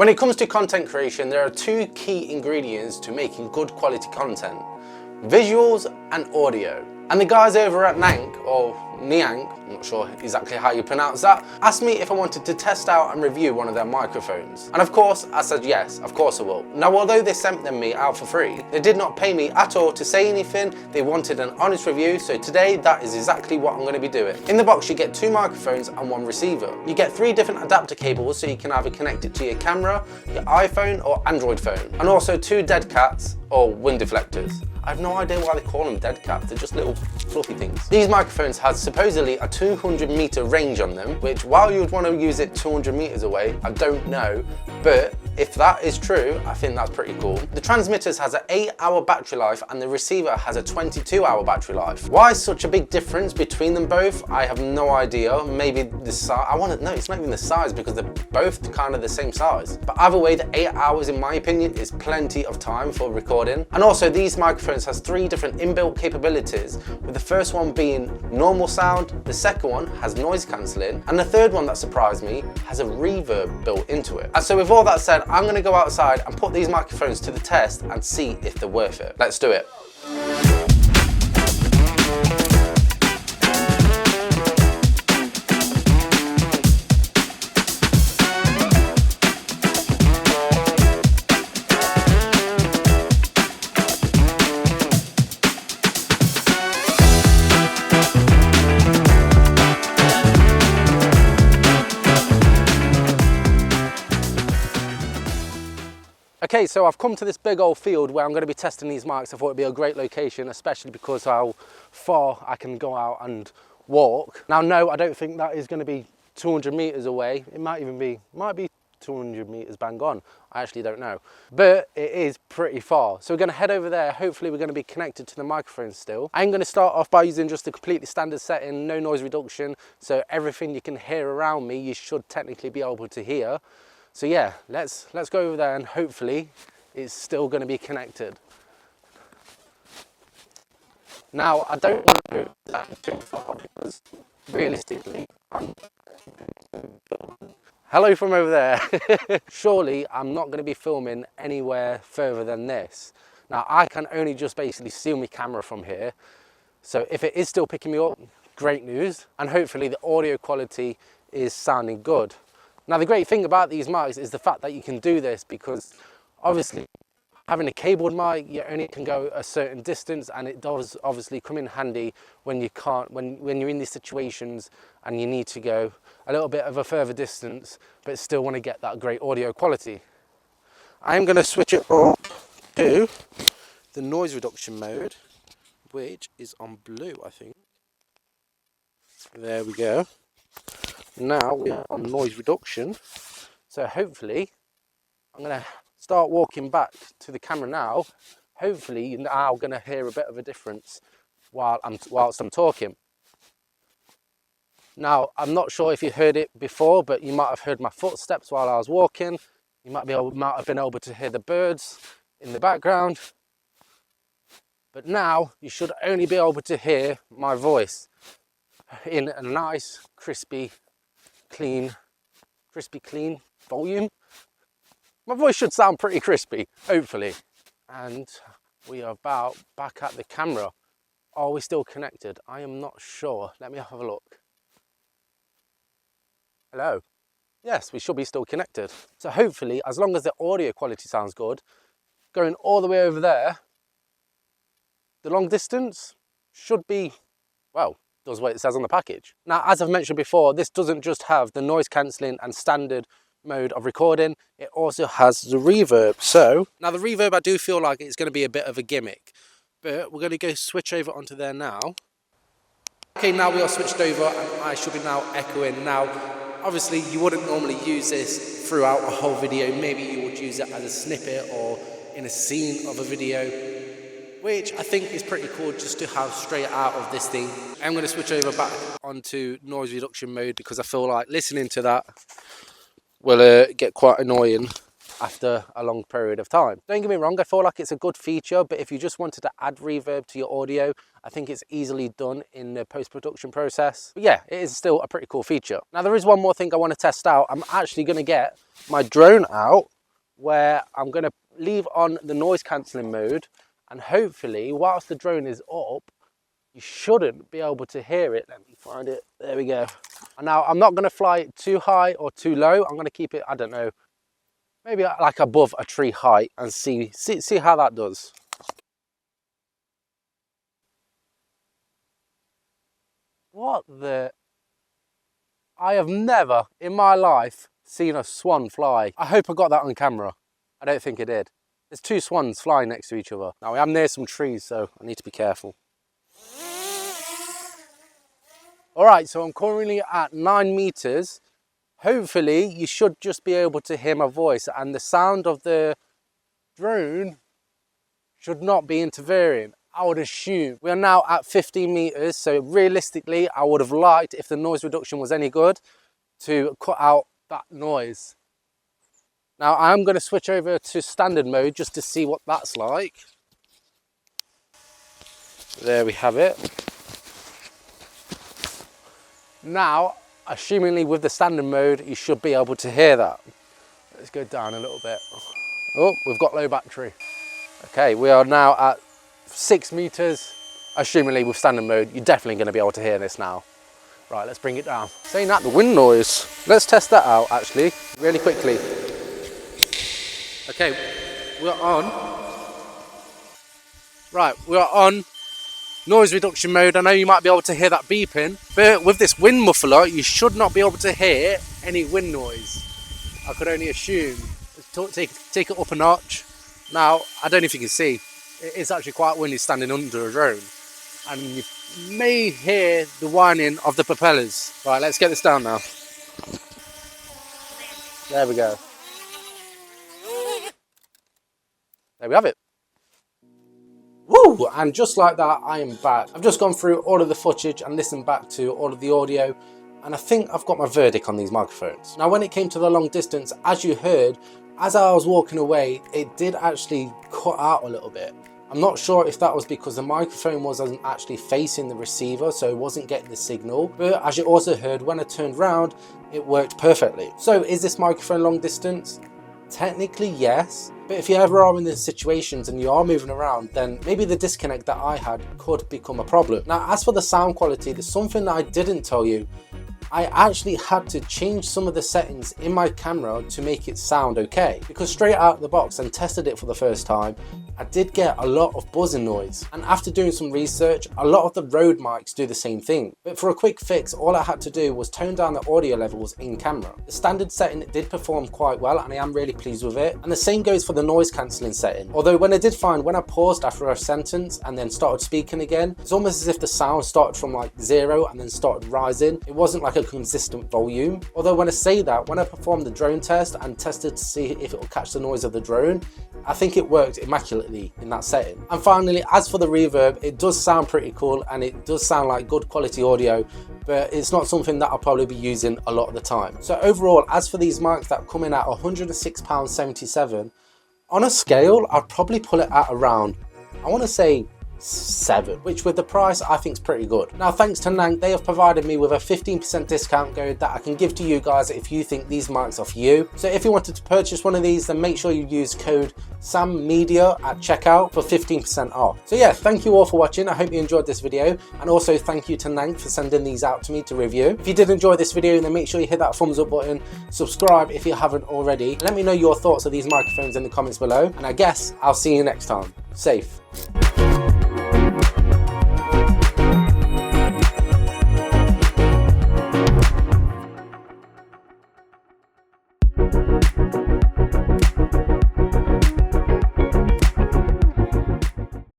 When it comes to content creation, there are two key ingredients to making good quality content: visuals and audio. And the guys over at Nank, or Nank, I'm not sure exactly how you pronounce that, asked me if I wanted to test out and review one of their microphones. And of course, I said yes, of course I will. Now, although they sent them me out for free, they did not pay me at all to say anything. They wanted an honest review, so today that is exactly what I'm going to be doing. In the box, you get 2 microphones and 1 receiver. You get 3 different adapter cables, so you can either connect it to your camera, your iPhone or Android phone. And also 2 dead cats or wind deflectors. I have no idea why they call them dead cats, they're just little fluffy things. These microphones have supposedly a 200-meter range on them, which while you would want to use it 200 meters away, I don't know, but if that is true, I think that's pretty cool. The transmitters has an 8-hour battery life and the receiver has a 22-hour battery life. Why such a big difference between them both? I have no idea. Maybe the size, no, it's not even the size because they're both kind of the same size. But either way, the 8 hours in my opinion is plenty of time for recording. And also these microphones has 3 different inbuilt capabilities, with the first one being normal sound, the second one has noise cancelling, and the third one that surprised me has a reverb built into it. And so with all that said, I'm going to go outside and put these microphones to the test and see if they're worth it. Let's do it. Okay, so I've come to this big old field where I'm going to be testing these mics. I thought it'd be a great location, especially because how far I can go out and walk. Now, no, I don't think that is going to be 200 meters away. It might be 200 meters bang on. I actually don't know, but it is pretty far. So we're going to head over there. Hopefully we're going to be connected to the microphone still. I'm going to start off by using just a completely standard setting, no noise reduction. So everything you can hear around me, you should technically be able to hear. So yeah, let's go over there and hopefully it's still going to be connected. Now, I don't want to go that too far because realistically, hello from over there. Surely I'm not going to be filming anywhere further than this. Now, I can only just basically steal my camera from here. So if it is still picking me up, great news. And hopefully the audio quality is sounding good. Now, the great thing about these mics is the fact that you can do this because obviously having a cabled mic, you only can go a certain distance, and it does obviously come in handy when you can't, when you're in these situations and you need to go a little bit of a further distance, but still want to get that great audio quality. I'm going to switch it up to the noise reduction mode, which is on blue, I think. There we go. Now we are on noise reduction, so hopefully I'm going to start walking back to the camera now. Hopefully you're now going to hear a bit of a difference whilst I'm talking. Now, I'm not sure if you heard it before, but you might have heard my footsteps while I was walking. You might have been able to hear the birds in the background, but now you should only be able to hear my voice in a nice crispy clean volume. My voice should sound pretty crispy, hopefully. And we are about back at the camera. Are we still connected? I am not sure. Let me have a look. Hello. Yes, we should be still connected. So hopefully, as long as the audio quality sounds good, going all the way over there, the long distance should be, well, does what it says on the package. Now, as I've mentioned before, this doesn't just have the noise cancelling and standard mode of recording, it also has the reverb. So now the reverb, I do feel like it's going to be a bit of a gimmick, but we're going to go switch over onto there now. Okay, now we are switched over and I should be now echoing. Now, obviously you wouldn't normally use this throughout a whole video. Maybe you would use it as a snippet or in a scene of a video, which I think is pretty cool just to have straight out of this thing. I'm going to switch over back onto noise reduction mode because I feel like listening to that will get quite annoying after a long period of time. Don't get me wrong, I feel like it's a good feature, but if you just wanted to add reverb to your audio, I think it's easily done in the post-production process. But yeah, it is still a pretty cool feature. Now, there is one more thing I want to test out. I'm actually going to get my drone out where I'm going to leave on the noise cancelling mode, and hopefully whilst the drone is up, you shouldn't be able to hear it. Let me find it. There we go. And now I'm not going to fly it too high or too low. I'm going to keep it, I don't know, maybe like above a tree height, and see how that does. What the? I have never in my life seen a swan fly. I hope I got that on camera. I don't think I did. There's two swans flying next to each other. Now I'm near some trees, so I need to be careful. All right, so I'm currently at 9 meters. Hopefully you should just be able to hear my voice, and the sound of the drone should not be interfering. I would assume. We are now at 15 meters, so realistically I would have liked, if the noise reduction was any good, to cut out that noise. Now I'm going to switch over to standard mode just to see what that's like. There we have it. Now, assumingly with the standard mode, you should be able to hear that. Let's go down a little bit. Oh, we've got low battery. Okay, we are now at 6 meters. Assumingly with standard mode, you're definitely going to be able to hear this now. Right, let's bring it down. Saying that, the wind noise. Let's test that out actually, really quickly. Okay, we're on. Right, we're on noise reduction mode. I know you might be able to hear that beeping, but with this wind muffler, you should not be able to hear any wind noise. I could only assume. Let's take it up a notch. Now, I don't know if you can see, it is actually quite windy standing under a drone, and you may hear the whining of the propellers. Right, let's get this down now. There we go. There we have it. Woo! And just like that, I am back. I've just gone through all of the footage and listened back to all of the audio, and I think I've got my verdict on these microphones. Now, when it came to the long distance, as you heard, as I was walking away, it did actually cut out a little bit. I'm not sure if that was because the microphone wasn't actually facing the receiver, so it wasn't getting the signal, but as you also heard, when I turned round, it worked perfectly. So is this microphone long distance? Technically yes, but if you ever are in these situations and you are moving around, then maybe the disconnect that I had could become a problem. Now, as for the sound quality, there's something that I didn't tell you. I actually had to change some of the settings in my camera to make it sound okay, because straight out of the box and tested it for the first time, I did get a lot of buzzing noise, and after doing some research, a lot of the Rode mics do the same thing. But for a quick fix, all I had to do was tone down the audio levels in camera. The standard setting did perform quite well, and I am really pleased with it, and the same goes for the noise cancelling setting. Although when I did find, when I paused after a sentence and then started speaking again, it's almost as if the sound started from like 0 and then started rising. It wasn't like a consistent volume. Although when I say that, when I performed the drone test and tested to see if it will catch the noise of the drone, I think it worked immaculately in that setting. And finally, as for the reverb, it does sound pretty cool, and it does sound like good quality audio, but it's not something that I'll probably be using a lot of the time. So overall, as for these mics that come in at £106.77, on a scale, I'd probably pull it at around, I want to say 7, which with the price I think is pretty good. Now, thanks to Nank, they have provided me with a 15% discount code that I can give to you guys if you think these mics are for you. So if you wanted to purchase one of these, then make sure you use code SAMMEDIA at checkout for 15% off. So yeah, thank you all for watching. I hope you enjoyed this video, and also thank you to Nank for sending these out to me to review. If you did enjoy this video, then make sure you hit that thumbs up button, subscribe if you haven't already. Let me know your thoughts of these microphones in the comments below, and I guess I'll see you next time. Safe.